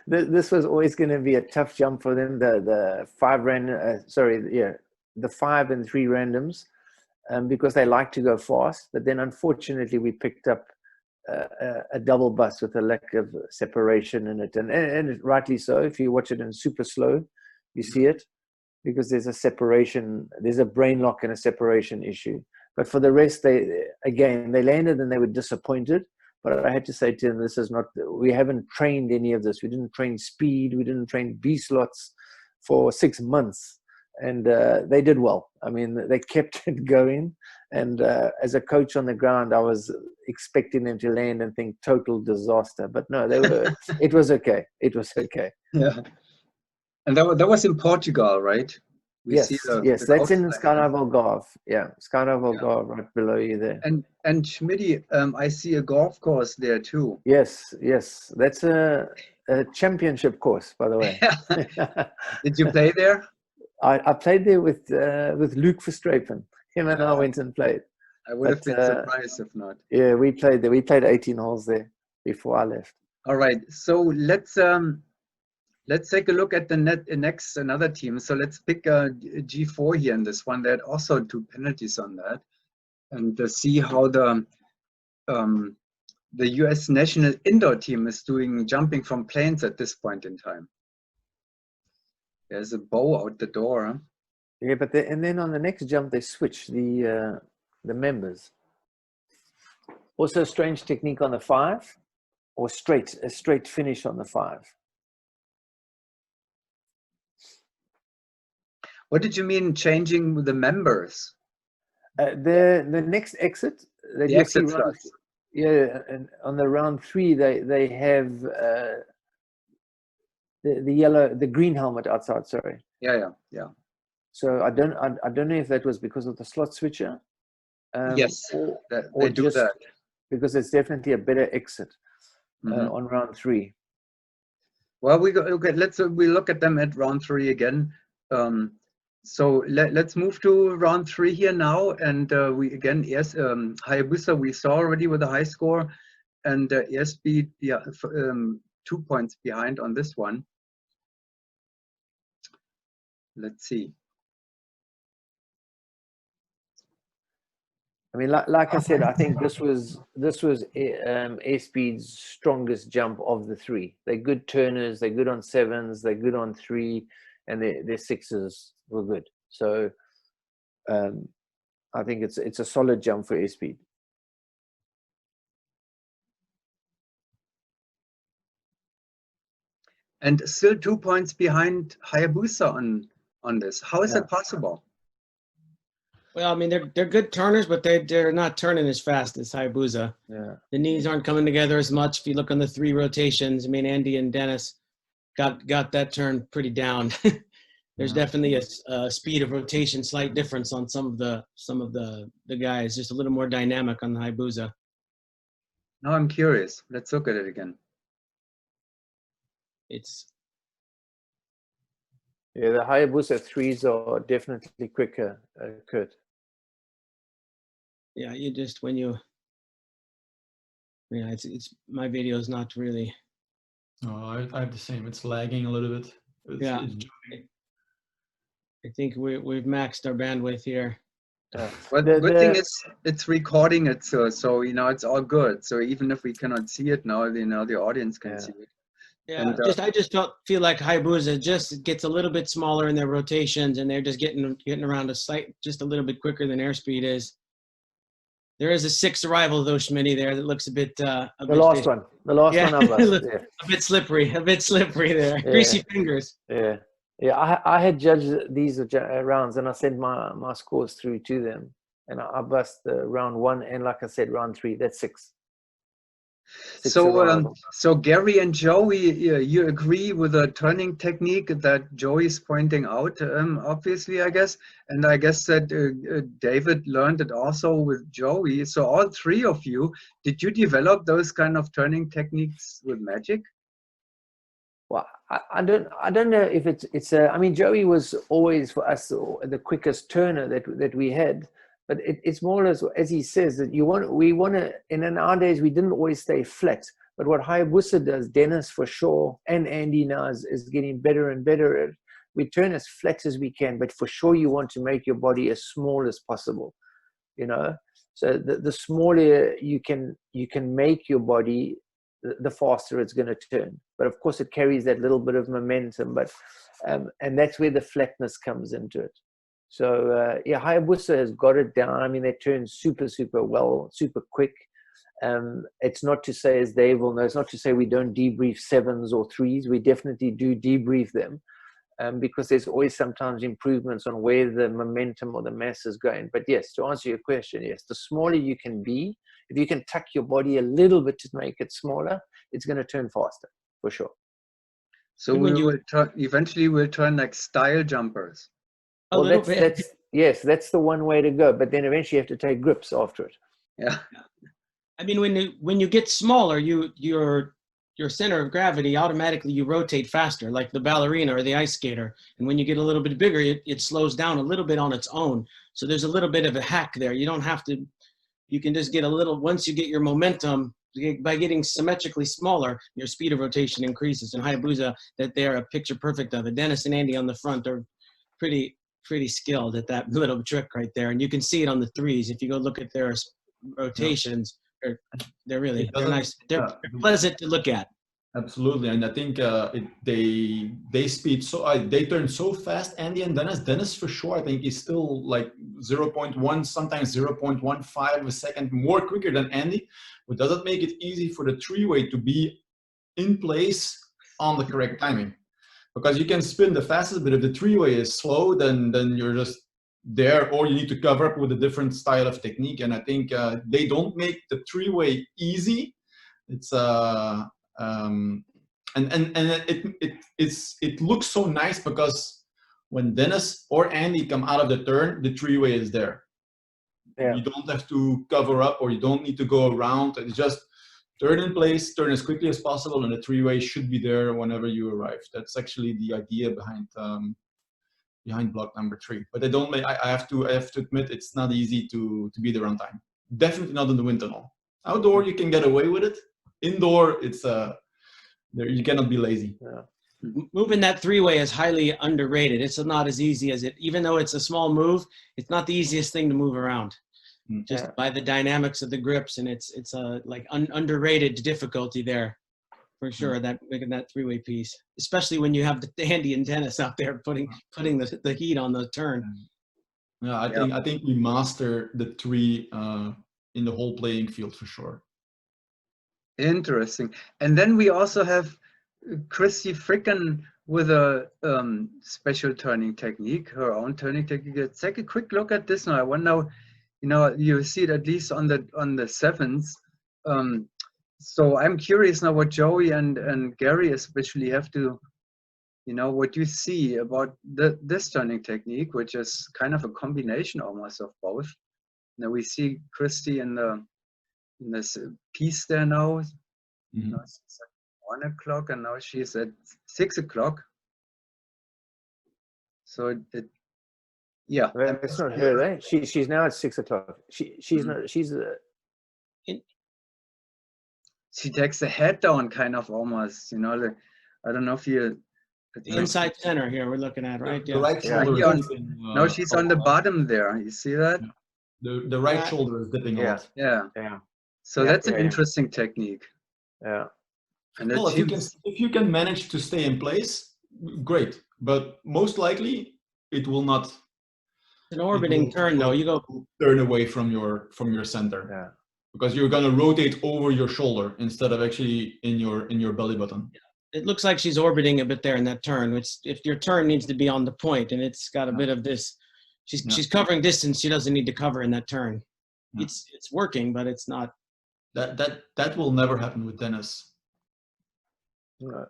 this was always going to be a tough jump for them. The 5 random, the 5 and 3 randoms, because they like to go fast. But then, unfortunately, we picked up a double bus with a lack of separation in it, and rightly so. If you watch it in super slow, you see it because there's a separation, there's a brain lock and a separation issue. But for the rest, they landed and they were disappointed. But I had to say to them, this is not, we haven't trained any of this. We didn't train speed. We didn't train B slots for 6 months. And they did well. I mean, they kept it going. And as a coach on the ground, I was expecting them to land and think total disaster. But no, they were, it was okay. It was okay. Yeah. And that was in Portugal, right? We Yes, see yes, that's in coastline. Skydive Algarve. Yeah, Skydive Algarve, right below you there. And Schmidty, I see a golf course there too. Yes, yes, that's a championship course, by the way. Did you play there? I played there with Luke Verstraeten. Him and I went and played. I would have been surprised if not. Yeah, we played there. We played 18 holes there before I left. All right, so let's take a look at the next another team. So let's pick G4 here in this one. They had also 2 penalties on that, and see how the U.S. national indoor team is doing jumping from planes at this point in time. There's a bow out the door. Huh? Yeah, but and then on the next jump they switch the members. Also, a strange technique on the 5, or a straight finish on the 5. What did you mean changing the members? The next exit that The you exit see slots. Yeah, and on the round 3 they have the yellow, the green helmet outside. Sorry. Yeah. So I don't know if that was because of the slot switcher. Yes, or they do just that because it's definitely a better exit on round 3. Well, we look at them at round 3 again. So let's move to round 3 here now, and we again, yes, Hayabusa we saw already with a high score, and airspeed, 2 points behind on this one. Let's see. I mean, like I said, I think this was Airspeed's strongest jump of the 3. They're good turners. They're good on 7s. They're good on 3, and their 6s were good. So I think it's a solid jump for Airspeed. And still 2 points behind Hayabusa on this. How is that possible? Well, I mean, they're good turners, but they're not turning as fast as Hayabusa. Yeah. The knees aren't coming together as much. If you look on the 3 rotations, I mean, Andy and Dennis got that turn pretty down. There's definitely a speed of rotation slight difference on some of the guys. Just a little more dynamic on the Hayabusa. Now I'm curious. Let's look at it again. Yeah, the Hayabusa 3s are definitely quicker, Kurt. Yeah, it's my video is not really. Oh, I have the same. It's lagging a little bit. It's I think we've maxed our bandwidth here. Well, the good thing is it's recording it, so you know it's all good. So even if we cannot see it now, you know the audience can see it. Yeah, and, I just feel like Hayabusa just gets a little bit smaller in their rotations, and they're just getting around just a little bit quicker than airspeed is. There is a 6th arrival though, Schmitty, there that looks a bit. The last one of us. Yeah. A bit slippery there. Yeah. Greasy fingers. Yeah. I had judged these rounds, and I sent my scores through to them, and I bust the round 1 and, like I said, round 3. That's 6. So Gary and Joey, you agree with the turning technique that Joey's pointing out, obviously, I guess, and I guess that David learned it also with Joey. So all three of you, did you develop those kind of turning techniques with Magic? Well, I don't know if it's I mean, Joey was always for us the quickest turner that we had, but it's more as he says that we want to, and in our days we didn't always stay flat, but what Hayabusa does, Dennis for sure, and Andy now is getting better and better at, we turn as flat as we can, but for sure you want to make your body as small as possible, you know. So the smaller you can make your body, the faster it's going to turn. But of course it carries that little bit of momentum, but and that's where the flatness comes into it. So yeah, Hayabusa has got it down. I mean, they turn super well, super quick. It's not to say, as Dave will know, it's not to say we don't debrief 7s or 3s. We definitely do debrief them, because there's always sometimes improvements on where the momentum or the mass is going. But yes, to answer your question, yes, the smaller you can be, if you can tuck your body a little bit to make it smaller, it's going to turn faster, for sure. So eventually we'll turn like style jumpers. Well, that's the one way to go. But then eventually you have to take grips after it. Yeah. I mean, when you get smaller, your center of gravity automatically you rotate faster, like the ballerina or the ice skater. And when you get a little bit bigger, it slows down a little bit on its own. So there's a little bit of a hack there. You don't have to. You can just get a little, once you get your momentum, by getting symmetrically smaller, your speed of rotation increases. And Hayabusa, that they're a picture perfect of it. Dennis and Andy on the front are pretty skilled at that little trick right there. And you can see it on the 3s. If you go look at their rotations, they're nice. They're pleasant to look at. Absolutely, and I think they speed they turn so fast. Andy and Dennis for sure, I think, is still like 0.1, sometimes 0.15 a second more quicker than Andy, but doesn't make it easy for the 3-way to be in place on the correct timing, because you can spin the fastest, but if the 3-way is slow, then you're just there, or you need to cover up with a different style of technique. And I think they don't make the 3-way easy. It's it looks so nice, because when Dennis or Andy come out of the turn, the 3-way is there. Yeah. You don't have to cover up, or you don't need to go around. It's just turn in place, turn as quickly as possible, and the 3-way should be there whenever you arrive. That's actually the idea behind block number 3. But I have to admit, it's not easy to be there on time. Definitely not in the wind tunnel. Outdoor you can get away with it. Indoor, it's you cannot be lazy. Yeah. Moving that 3-way is highly underrated. It's not as easy as it, even though it's a small move, it's not the easiest thing to move around. Just by the dynamics of the grips, and it's like underrated difficulty there, for sure. That making that 3-way piece, especially when you have the Andy and Dennis out there putting the heat on the turn. Yeah, I think we master the 3 in the whole playing field for sure. Interesting. And then we also have Christy Fricken with a special turning technique, her own turning technique. Let's take a quick look at this now. I wonder, you see it at least on the 7s. So I'm curious now what Joey and Gary especially have to, what you see about this turning technique, which is kind of a combination almost of both. Now we see Christy in this piece there now. Mm-hmm. It's at 1 o'clock, and now she's at 6 o'clock. So yeah. That's not her, right? She's now at 6 o'clock. She's not. She's she takes the head down, kind of almost. I don't know if you. The inside center here we're looking at, right? The right shoulder is dipping. No, she's on the bottom there. You see that? The right shoulder is dipping a lot. Yeah. So that's an interesting technique. Yeah. And well, if you can manage to stay in place, great. But most likely, it will not. It's an orbiting turn, though. You go turn away from your center. Yeah. Because you're gonna rotate over your shoulder instead of actually in your belly button. It looks like she's orbiting a bit there in that turn, which if your turn needs to be on the point, and it's got a bit of this, she's covering distance she doesn't need to cover in that turn. It's working, but it's not That will never happen with Dennis. No.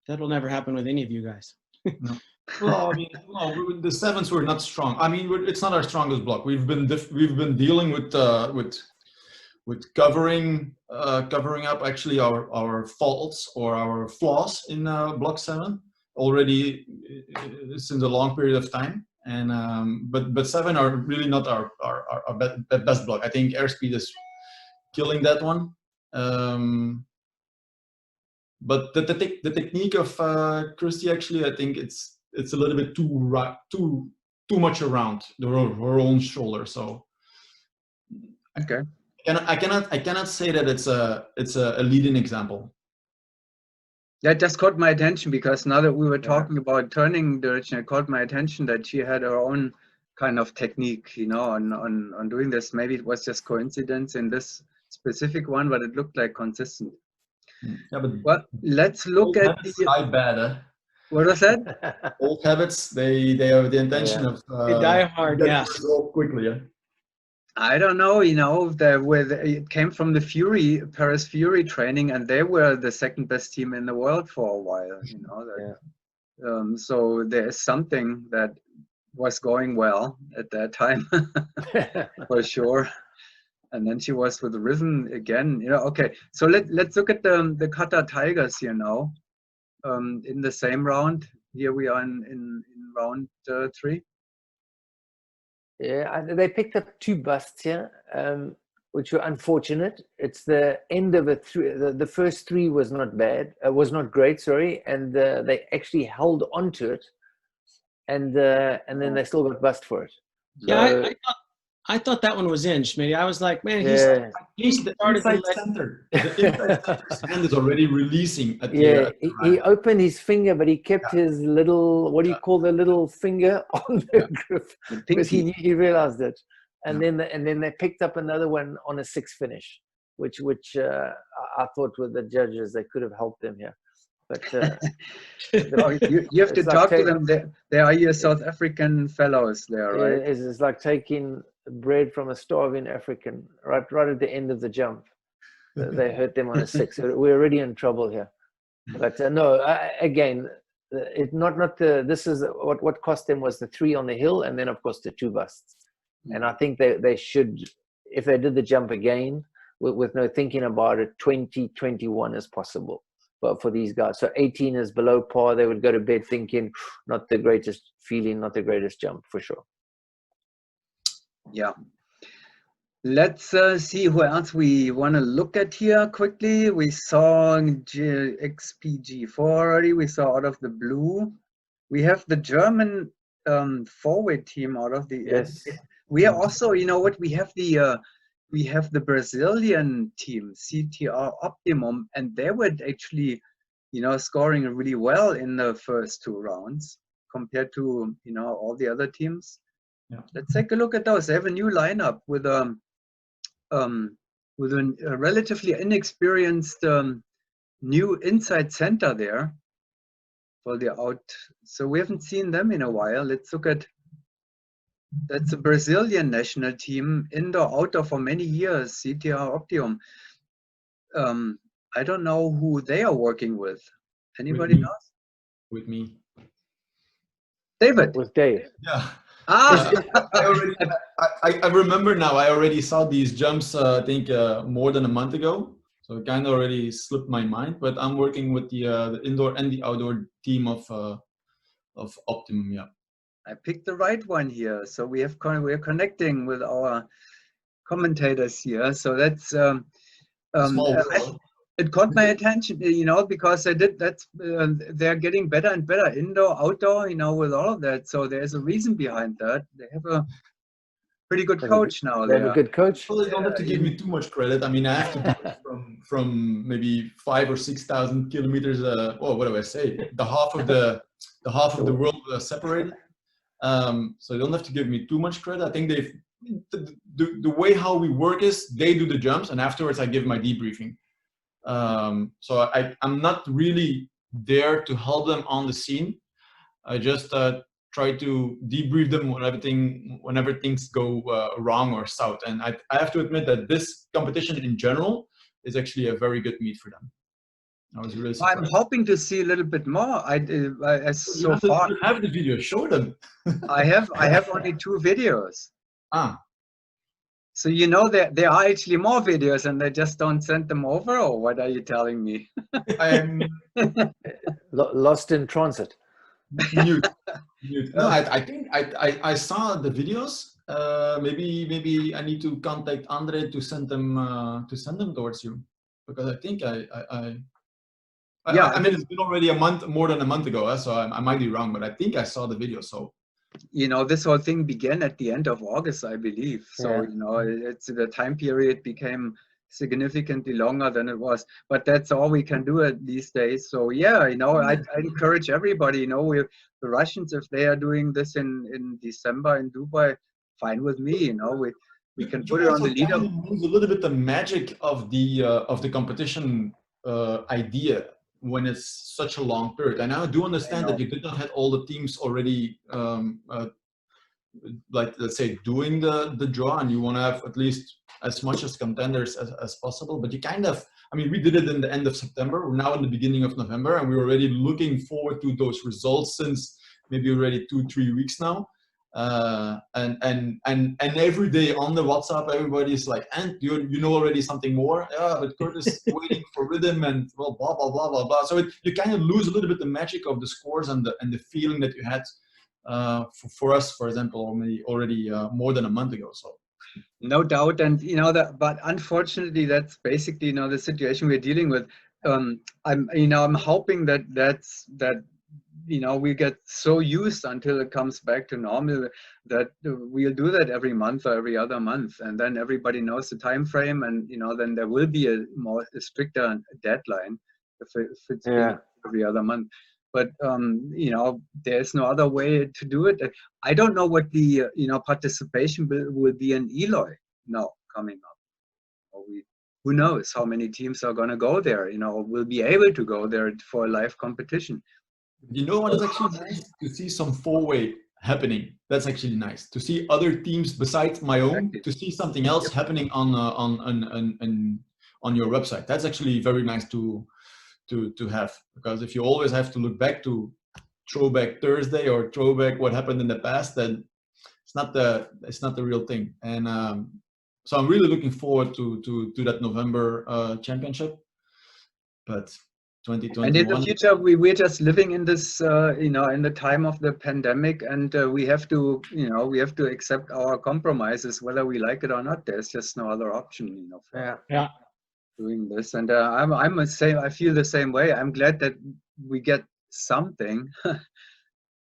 That will never happen with any of you guys. No. Well, I mean, no, the sevens were not strong. I mean, it's not our strongest block. We've been dealing with covering up actually our faults or our flaws in block 7 already since a long period of time. And but 7 are really not our best block. I think airspeed is killing that one. But the technique of Christy, actually, I think it's a little bit too much around her own shoulder. So Okay. I cannot say that it's a leading example. That just caught my attention because now that we were talking about turning direction, it caught my attention that she had her own kind of technique, you know, on doing this. Maybe it was just coincidence in this specific one, but it looked like consistent. Yeah, but well, let's look at the die bad. What was that? Old habits. They have the intention of they die hard. Yes. Quickly. Yeah. I don't know. You know, it came from the Paris Fury training, and they were the second best team in the world for a while. You know. So there is something that was going well at that time, for sure. And then she was with Risen again. You know, okay. So let's look at the Qatar Tigers here now. In the same round. Here we are in round 3. Yeah, they picked up 2 busts here, which were unfortunate. It's the end of the first 3 was not bad, was not great, sorry, and they actually held on to it, and then they still got bust for it. Yeah, I thought that one was in, Schmitty. I was like, man, he's the inside center. The inside center's hand is already releasing. He opened his finger, but he kept his little, what do you call the little finger on the grip? Because he realized it. And then they picked up another one on a 6 finish, which I thought with the judges, they could have helped them here. But you have to talk to them. They are your South African fellows there, right? It's like taking bread from a starving African right at the end of the jump. They hurt them on a 6. So we're already in trouble here. But no, again, this is what cost them was the 3 on the hill, and then of course the 2 busts. And I think they should, if they did the jump again with no thinking about it, 2021 is possible. But for these guys, so 18 is below par. They would go to bed thinking not the greatest feeling, not the greatest jump for sure. Yeah. Let's see who else we want to look at here quickly. We saw XPG4 already. We saw out of the blue. We have the German forward team out of the. Yes. We are also, you know what? We have the Brazilian team, CTR Optimum, and they were actually, you know, scoring really well in the first 2 rounds compared to, you know, all the other teams. Yeah. Let's take a look at those. They have a new lineup with a relatively inexperienced new inside center there for the out. So we haven't seen them in a while. Let's look at. That's a Brazilian national team, indoor, outdoor for many years, CTR Optimum. I don't know who they are working with. Anybody knows? With me. David. With Dave. Yeah. I remember now. I already saw these jumps. I think more than a month ago. So it kind of already slipped my mind. But I'm working with the indoor and the outdoor team of Optimum. Yeah. I picked the right one here. So we're connecting with our commentators here. So that's it caught my attention, you know, because they're getting better and better indoor, outdoor, you know, with all of that. So there's a reason behind that. They have a pretty good coach now. They have a good coach. Well, they don't have to give me too much credit. I mean, I have to do it from maybe 5,000 or 6,000 kilometers. What do I say? The half of the world separated. So you don't have to give me too much credit. I think the way how we work is they do the jumps and afterwards I give my debriefing. So I'm not really there to help them on the scene. I just try to debrief them whenever things go wrong or south. And I have to admit that this competition in general is actually a very good meet for them. I was really I'm surprised. hoping to see a little bit more. So far, You have the video. Show them. I have only 2 videos. Ah, So you know that there are actually more videos and they just don't send them over, or what are you telling me? I am Lost in transit. mute. No, I think I saw the videos. Maybe I need to contact Andre to send them towards you, because I think Yeah, I mean, it's been already more than a month ago, so I might be wrong, but I think I saw the video. So you know, this whole thing began at the end of August, I believe. So, Yeah. you know, it's the time period became significantly longer than it was, but that's all we can do these days. So yeah, you know, I encourage everybody, you know, the Russians, if they are doing this in December in Dubai, fine with me, you know, we can put it on the also leader. kind of lose a little bit the magic of the competition idea when it's such a long period. And I do understand that you did not have all the teams already like, let's say, doing the draw, and you want to have at least as much as contenders as possible, but you kind of, I mean, we did it in the end of September, we're now in the beginning of November, and we're already looking forward to those results since maybe already 2-3 weeks now. And every day on the WhatsApp, everybody's like, and you know already something more? Yeah, but Curtis waiting for rhythm, and well, blah blah blah blah blah. So you kind of lose a little bit the magic of the scores and the feeling that you had for us, for example, already more than a month ago. So no doubt, and you know that, but unfortunately, that's basically, you know, the situation we're dealing with. I'm hoping that you know, we get so used until it comes back to normal that we'll do that every month or every other month, and then everybody knows the time frame, and you know, then there will be a stricter deadline if it's being every other month. But you know, there's no other way to do it. I don't know what the you know, participation will be in Eloy now coming up. Or who knows how many teams are going to go there? You know, will be able to go there for a live competition. you know what is actually nice to see some four-way happening. That's actually nice to see other teams besides my own, to see something else happening on your website. That's actually very nice to have, because if you always have to look back to Throwback Thursday or throwback what happened in the past, then it's not the real thing. And so I'm really looking forward to that November championship. But 2021. And in the future, we're just living in this, you know, in the time of the pandemic, and we have to, you know, we have to accept our compromises, whether we like it or not. There's just no other option, you know, for doing this. And I feel the same way. I'm glad that we get something,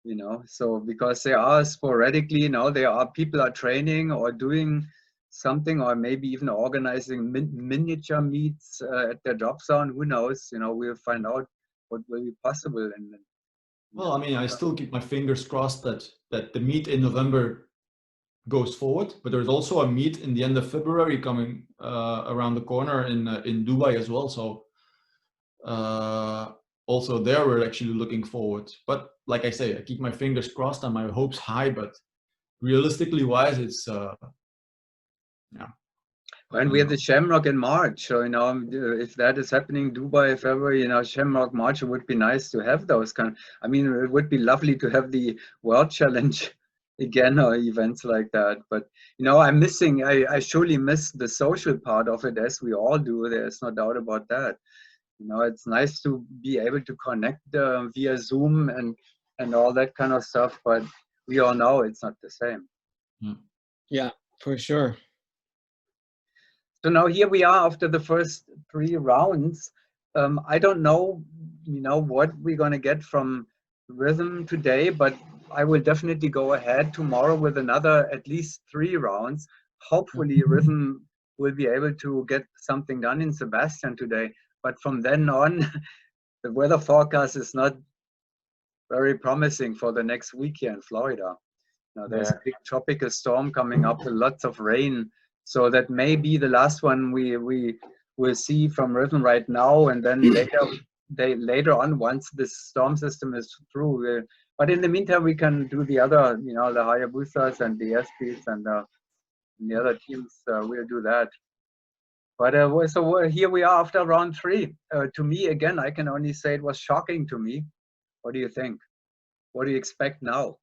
you know, so because there are sporadically, you know, there are people are training or doing something, or maybe even organizing miniature meets at their drop zone. Who knows? You know, we'll find out what will be possible. And well, I mean, I still keep my fingers crossed that the meet in November goes forward, but there's also a meet in the end of February coming around the corner in Dubai as well. So also there we're actually looking forward. But like I say, I keep my fingers crossed and my hopes high. But realistically wise, it's yeah. And we have the Shamrock in March, so you know, if that is happening, Dubai, February, you know, Shamrock, March, it would be nice to have those kind. I mean, it would be lovely to have the World Challenge again, or events like that. But you know, I'm missing. I surely miss the social part of it, as we all do. There's no doubt about that. You know, it's nice to be able to connect via Zoom and all that kind of stuff. But we all know it's not the same. Yeah, for sure. So now here we are after the first 3 rounds. I don't know, you know, what we're going to get from Rhythm today, but I will definitely go ahead tomorrow with another at least 3 rounds. Hopefully Rhythm will be able to get something done in Sebastian today. But from then on, the weather forecast is not very promising for the next week here in Florida. Now, there's a big tropical storm coming up with lots of rain. So that may be the last one we will see from Rhythm right now, and then later on, once this storm system is through. But in the meantime, we can do the other, you know, the Hayabusas and the SPs and the other teams. We'll do that. But here we are after round 3. To me, again, I can only say it was shocking to me. What do you think? What do you expect now?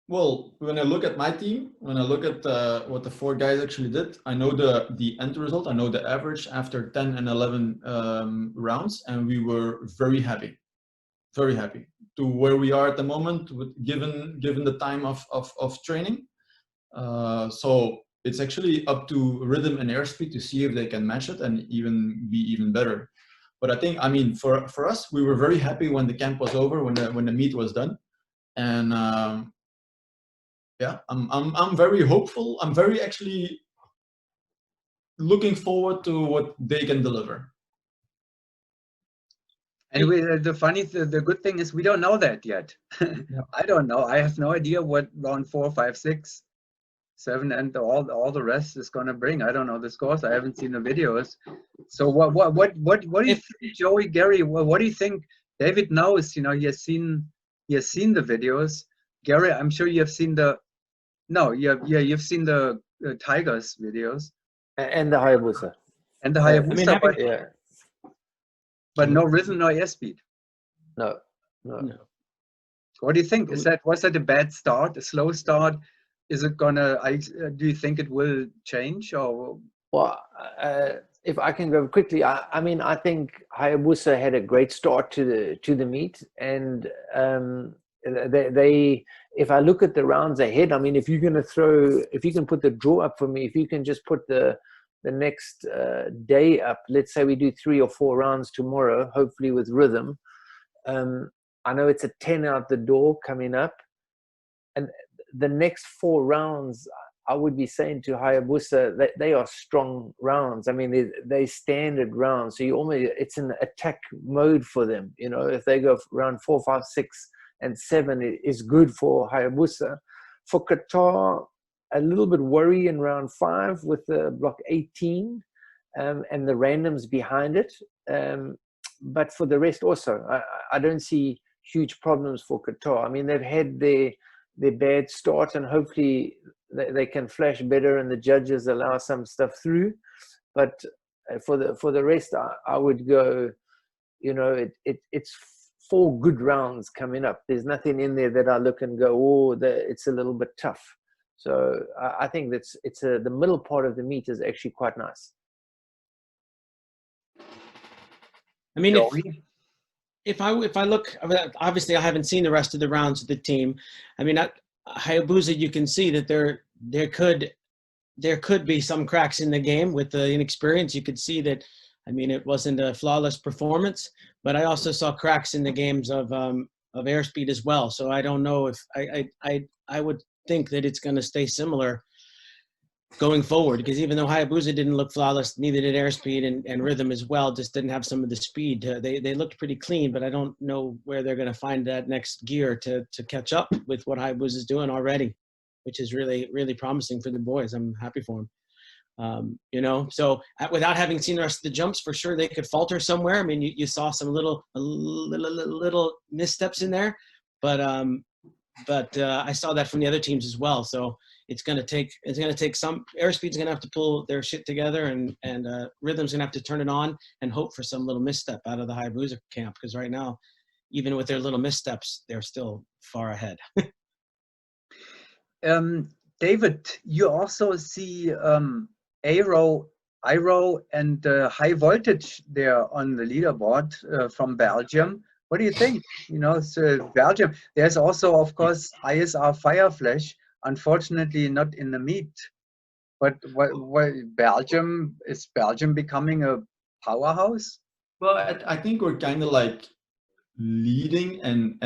Well, when I look at my team, when I look at what the 4 guys actually did, I know the end result. I know the average after 10 and 11 rounds, and we were very happy to where we are at the moment, given the time of training. So it's actually up to rhythm and airspeed to see if they can match it and even be even better. But I mean, for us, we were very happy when the camp was over, when the meet was done, and yeah, I'm very hopeful. I'm very actually looking forward to what they can deliver. And the good thing is we don't know that yet. Yeah. I don't know. I have no idea what round 4, 5, 6, 7, and all the rest is going to bring. I don't know the scores. I haven't seen the videos. So what do you think, Joey, Gary? What do you think? David knows. You know, he has seen the videos. Gary, I'm sure you have seen the. No, you've seen the Tigers videos And the Hayabusa. and the I Hayabusa, having- Yeah. but no rhythm, no airspeed. No. What do you think? Was that a bad start, a slow start? Is it gonna? Do you think it will change or? Well, if I can go quickly, I mean, I think Hayabusa had a great start to the meet, and they if I look at the rounds ahead, I mean, if you can put the draw up for me, if you can just put the next day up, let's say we do 3 or 4 rounds tomorrow, hopefully with rhythm. I know it's a 10 out the door coming up, and the next 4 rounds, I would be saying to Hayabusa that they are strong rounds. I mean, they standard rounds. So it's an attack mode for them. You know, if they go round 4, 5, 6, and 7, it is good for Hayabusa. For Qatar, a little bit worry in round 5 with the block 18 and the randoms behind it. But for the rest also, I don't see huge problems for Qatar. I mean, they've had their bad start, and hopefully they can flash better and the judges allow some stuff through. But for the rest, I would go, you know, it's 4 good rounds coming up. There's nothing in there that I look and go, oh, it's a little bit tough. So I think the middle part of the meet is actually quite nice. I mean, if I look, obviously I haven't seen the rest of the rounds of the team. I mean, Hayabusa, you can see that there could be some cracks in the game with the inexperience. You could see that. I mean, it wasn't a flawless performance, but I also saw cracks in the games of airspeed as well. So I don't know if I would think that it's going to stay similar going forward, because even though Hayabusa didn't look flawless, neither did airspeed and rhythm as well. Just didn't have some of the speed. They looked pretty clean, but I don't know where they're going to find that next gear to catch up with what Hayabusa is doing already, which is really, really promising for the boys. I'm happy for them. You know, so without having seen the rest of the jumps, for sure they could falter somewhere. I mean, you saw some little missteps in there, but I saw that from the other teams as well. So it's going to take some airspeed's going to have to pull their shit together, and rhythm's going to have to turn it on and hope for some little misstep out of the Hayabusa camp, because right now, even with their little missteps, they're still far ahead. David, you also see Aero, and high voltage there on the leaderboard from Belgium. What do you think? You know, so Belgium. There's also, of course, ISR Fireflash. Unfortunately, not in the meet. But what Belgium is Belgium becoming a powerhouse? Well, I think we're kind of like leading, and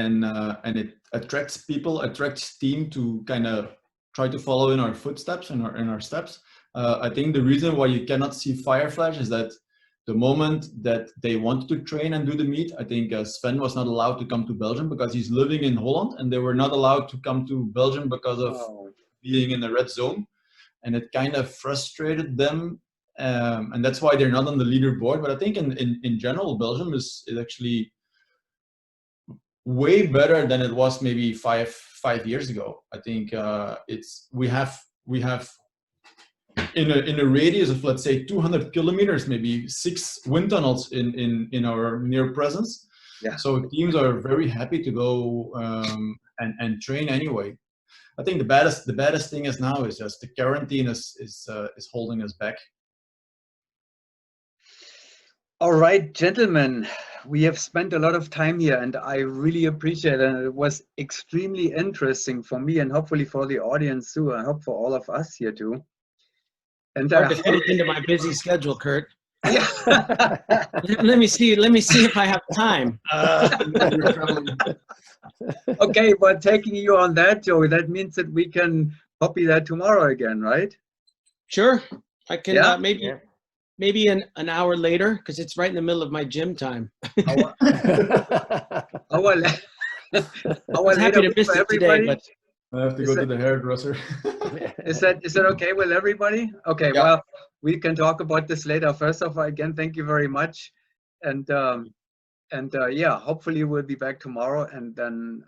it attracts steam to kind of try to follow in our footsteps and our steps. I think the reason why you cannot see Fireflash is that the moment that they wanted to train and do the meet, I think Sven was not allowed to come to Belgium because he's living in Holland, and they were not allowed to come to Belgium because of being in the red zone, and it kind of frustrated them, and that's why they're not on the leaderboard. But I think in general, Belgium is actually way better than it was maybe five years ago. I think we have in a radius of, let's say, 200 kilometers, maybe 6 wind tunnels in our near presence. Yeah. So teams are very happy to go and train anyway. I think the baddest thing is now is just the quarantine is holding us back. All right, gentlemen, we have spent a lot of time here, and I really appreciate it. It was extremely interesting for me, and hopefully for the audience too. I hope for all of us here too. And Hard to fit it into my busy schedule, Kurt. yeah. Let me see if I have time. Okay, but taking you on that, Joey, that means that we can copy that tomorrow again, right? Sure, I can. Yeah? Maybe an hour later, because it's right in the middle of my gym time. Hour I was happy to miss it today, but I have to go to the hairdresser. Is that okay with everybody? Okay, Yeah. well, we can talk about this later. First of all, again, thank you very much. And yeah, hopefully we'll be back tomorrow and then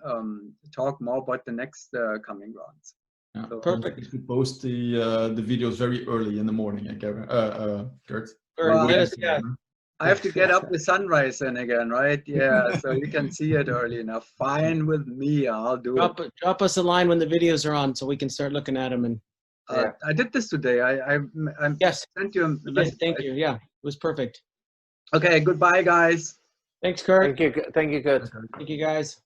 talk more about the next coming rounds. Yeah, So, perfect. To post the videos very early in the morning, Kurt. Well, Yeah. I have to get up with sunrise then again, right? Yeah, so you can see it early enough. Fine with me, I'll do it. Drop us a line when the videos are on so we can start looking at them. And I did this today. I yes, sent you a you message. did. Thank you. Yeah, it was perfect. Okay, goodbye, guys. Thanks, Kurt. Thank you, Kurt. Thank you, guys.